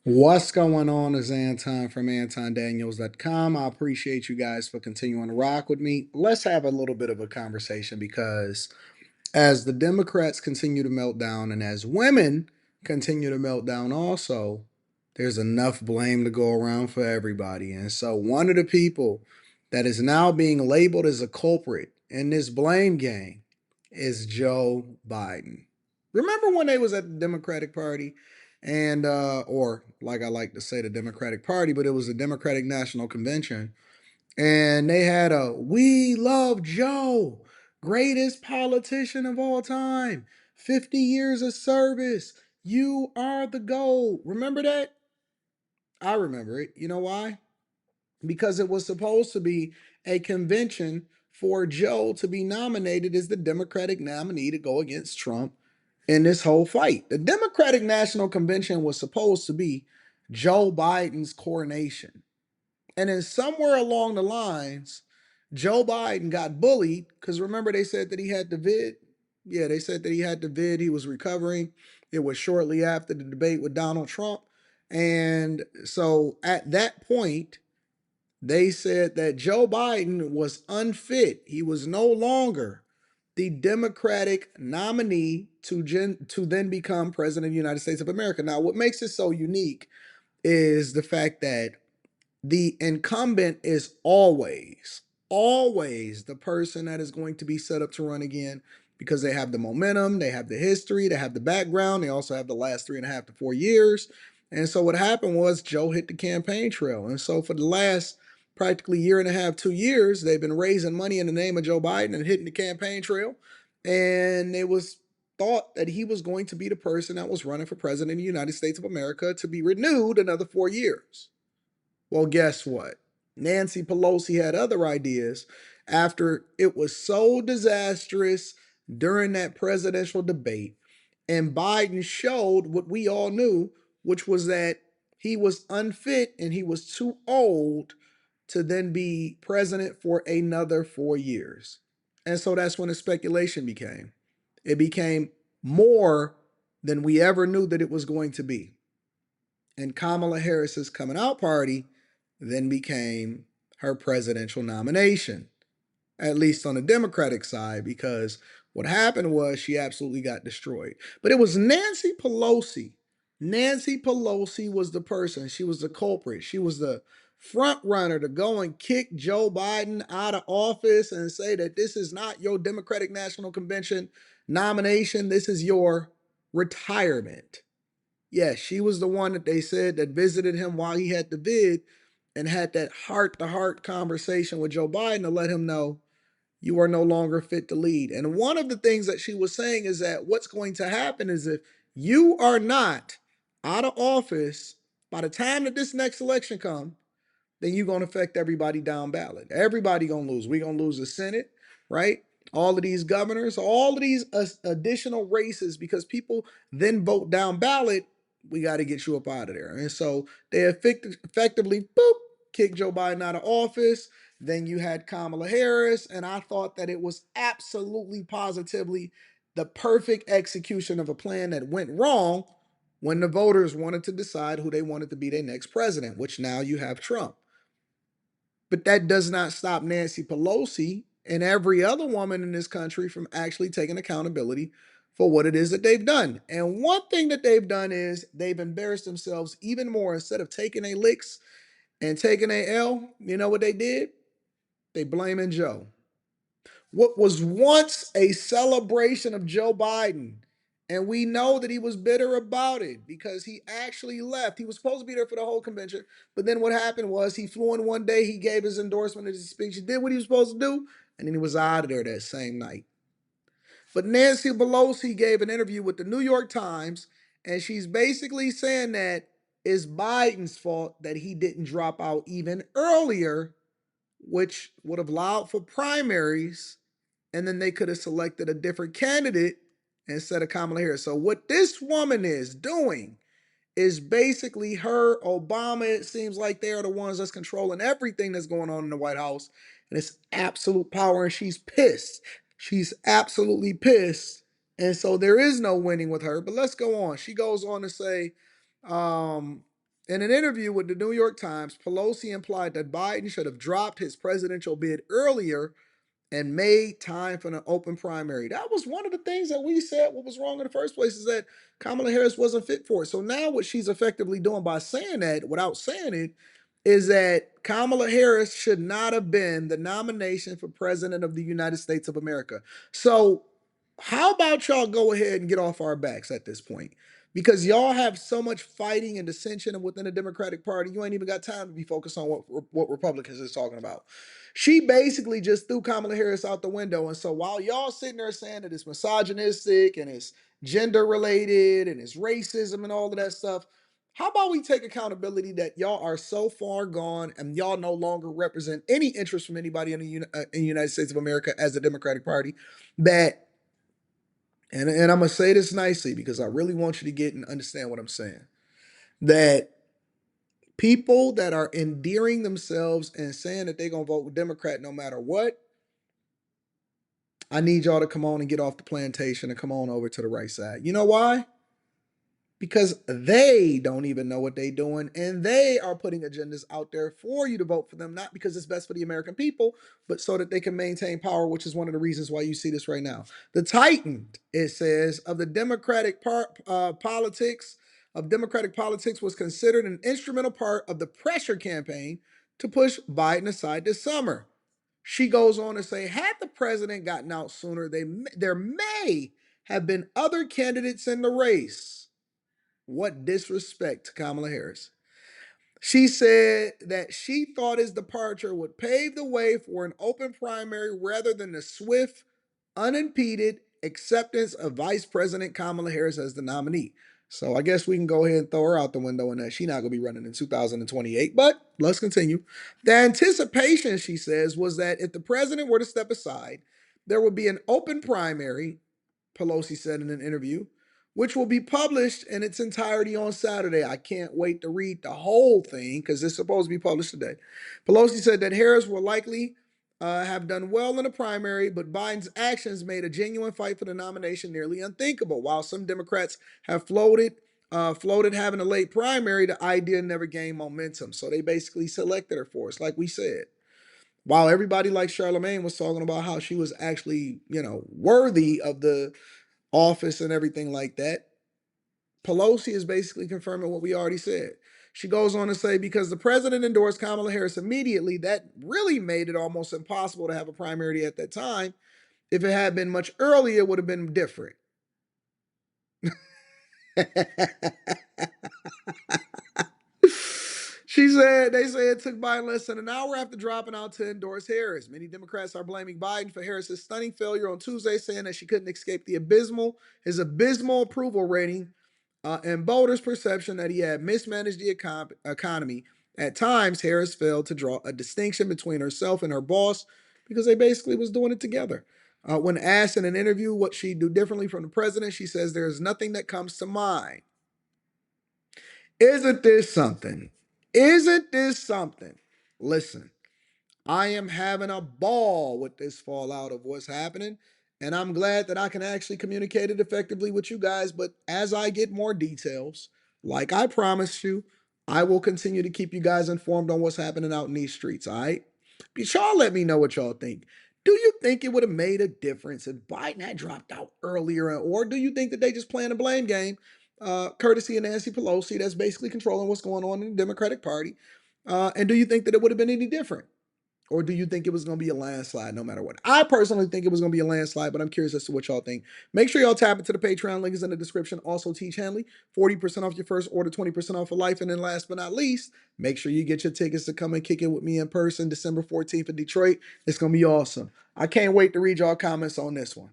What's going on is Anton from antondaniels.com. I appreciate you guys for continuing to rock with me. Let's have a little bit of a conversation because as the Democrats continue to melt down and as women continue to melt down also, there's enough blame to go around for everybody. And so one of the people that is now being labeled as a culprit in this blame game is Joe Biden. Remember when they was at the Democratic Party and or like I like to say the Democratic Party, but it was the Democratic National Convention and they had a "We Love Joe, greatest politician of all time, 50 years of service. You are the GOAT." Remember that? I remember it. You know why? Because it was supposed to be a convention for Joe to be nominated as the Democratic nominee to go against Trump in this whole fight. The Democratic National Convention was supposed to be Joe Biden's coronation. And then somewhere along the lines, Joe Biden got bullied because remember they said that he had the vid. Yeah, they said that he had the vid. He was recovering. It was shortly after the debate with Donald Trump. And so at that point, they said that Joe Biden was unfit. He was no longer the Democratic nominee to then become president of the United States of America. Now, what makes it so unique is the fact that the incumbent is always the person that is going to be set up to run again because they have the momentum, they have the history, they have the background, they also have the last 3.5 to 4 years. And so what happened was Joe hit the campaign trail. And so for the last practically year and a half, 2 years, they've been raising money in the name of Joe Biden and hitting the campaign trail. And it was thought that he was going to be the person that was running for president of the United States of America to be renewed another 4 years. Well, guess what? Nancy Pelosi had other ideas after it was so disastrous during that presidential debate. And Biden showed what we all knew, which was that he was unfit and he was too old to then be president for another 4 years. And so that's when the speculation became. It became more than we ever knew that it was going to be. And Kamala Harris's coming out party then became her presidential nomination, at least on the Democratic side, because what happened was she absolutely got destroyed. But it was Nancy Pelosi. Nancy Pelosi was the person, she was the culprit. She was the front runner to go and kick Joe Biden out of office and say that this is not your Democratic National Convention nomination, this is your retirement. Yeah, she was the one that they said that visited him while he had the vid and had that heart to heart conversation with Joe Biden to let him know you are no longer fit to lead. And one of the things that she was saying is that what's going to happen is if you are not out of office by the time that this next election comes, then you're going to affect everybody down ballot. Everybody going to lose. We're going to lose the Senate, right? All of these governors, all of these additional races, because people then vote down ballot, we got to get you up out of there. And so they effectively, boop, kicked Joe Biden out of office. Then you had Kamala Harris. And I thought that it was absolutely positively the perfect execution of a plan that went wrong when the voters wanted to decide who they wanted to be their next president, which now you have Trump. But that does not stop Nancy Pelosi and every other woman in this country from actually taking accountability for what it is that they've done. And one thing that they've done is they've embarrassed themselves even more. Instead of taking a licks and taking a L, you know what they did? They blaming Joe. What was once a celebration of Joe Biden. And we know that he was bitter about it because he actually left. He was supposed to be there for the whole convention. But then what happened was he flew in one day, he gave his endorsement of his speech, he did what he was supposed to do, and then he was out of there that same night. But Nancy Pelosi gave an interview with the New York Times, and she's basically saying that it's Biden's fault that he didn't drop out even earlier, which would have allowed for primaries and then they could have selected a different candidate instead of Kamala Harris. So what this woman is doing is basically her, Obama. It seems like they are the ones that's controlling everything that's going on in the White House, and it's absolute power. And she's pissed. She's absolutely pissed. And so there is no winning with her. But let's go on. She goes on to say, um, In an interview with the New York Times, Pelosi implied that Biden should have dropped his presidential bid earlier and made time for an open primary. That was one of the things that we said what was wrong in the first place, is that Kamala Harris wasn't fit for it. So now what she's effectively doing by saying that without saying it is that Kamala Harris should not have been the nomination for president of the United States of America. So how about y'all go ahead and get off our backs at this point? Because y'all have so much fighting and dissension within the Democratic Party, you ain't even got time to be focused on what Republicans is talking about. She basically just threw Kamala Harris out the window. And so while y'all sitting there saying that it's misogynistic and it's gender related and it's racism and all of that stuff, how about we take accountability that y'all are so far gone and y'all no longer represent any interest from anybody in the United States of America as the Democratic Party, that, and I'm going to say this nicely because I really want you to get and understand what I'm saying, that people that are endearing themselves and saying that they're going to vote Democrat no matter what, I need y'all to come on and get off the plantation and come on over to the right side. You know why? Because they don't even know what they're doing, and they are putting agendas out there for you to vote for them, not because it's best for the American people, but so that they can maintain power, which is one of the reasons why you see this right now. The Titan, it says, of the Democratic politics was considered an instrumental part of the pressure campaign to push Biden aside this summer. She goes on to say, had the president gotten out sooner, there may have been other candidates in the race. What disrespect to Kamala Harris. She said that she thought his departure would pave the way for an open primary rather than the swift, unimpeded acceptance of Vice President Kamala Harris as the nominee. So I guess we can go ahead and throw her out the window and that she's not going to be running in 2028. But let's continue. The anticipation, she says, was that if the president were to step aside, there would be an open primary, Pelosi said in an interview, which will be published in its entirety on Saturday. I can't wait to read the whole thing because it's supposed to be published today. Pelosi said that Harris will likely have done well in the primary, but Biden's actions made a genuine fight for the nomination nearly unthinkable. While some Democrats have floated having a late primary, the idea never gained momentum. So they basically selected her for us, like we said. While everybody like Charlemagne was talking about how she was actually, worthy of the office and everything like that, Pelosi is basically confirming what we already said. She goes on to say, because the president endorsed Kamala Harris immediately, that really made it almost impossible to have a primary at that time. If it had been much earlier, it would have been different. They say it took Biden less than an hour after dropping out to endorse Harris. Many Democrats are blaming Biden for Harris's stunning failure on Tuesday, saying that she couldn't escape his abysmal approval rating, and voters' perception that he had mismanaged the economy. At times, Harris failed to draw a distinction between herself and her boss because they basically was doing it together. When asked in an interview what she'd do differently from the president, she says, "There's nothing that comes to mind." Isn't this something? Isn't this something? Listen, I am having a ball with this fallout of what's happening, and I'm glad that I can actually communicate it effectively with you guys. But as I get more details, like I promised you, I will continue to keep you guys informed on what's happening out in these streets. All right? But y'all let me know what y'all think. Do you think it would have made a difference if Biden had dropped out earlier, or do you think that they just playing a blame game, courtesy of Nancy Pelosi, that's basically controlling what's going on in the Democratic Party? And do you think that it would have been any different? Or do you think it was going to be a landslide no matter what? I personally think it was going to be a landslide, but I'm curious as to what y'all think. Make sure y'all tap into the Patreon. Link is in the description. Also, Teach Hanley, 40% off your first order, 20% off for life. And then last but not least, make sure you get your tickets to come and kick it with me in person December 14th in Detroit. It's going to be awesome. I can't wait to read y'all comments on this one.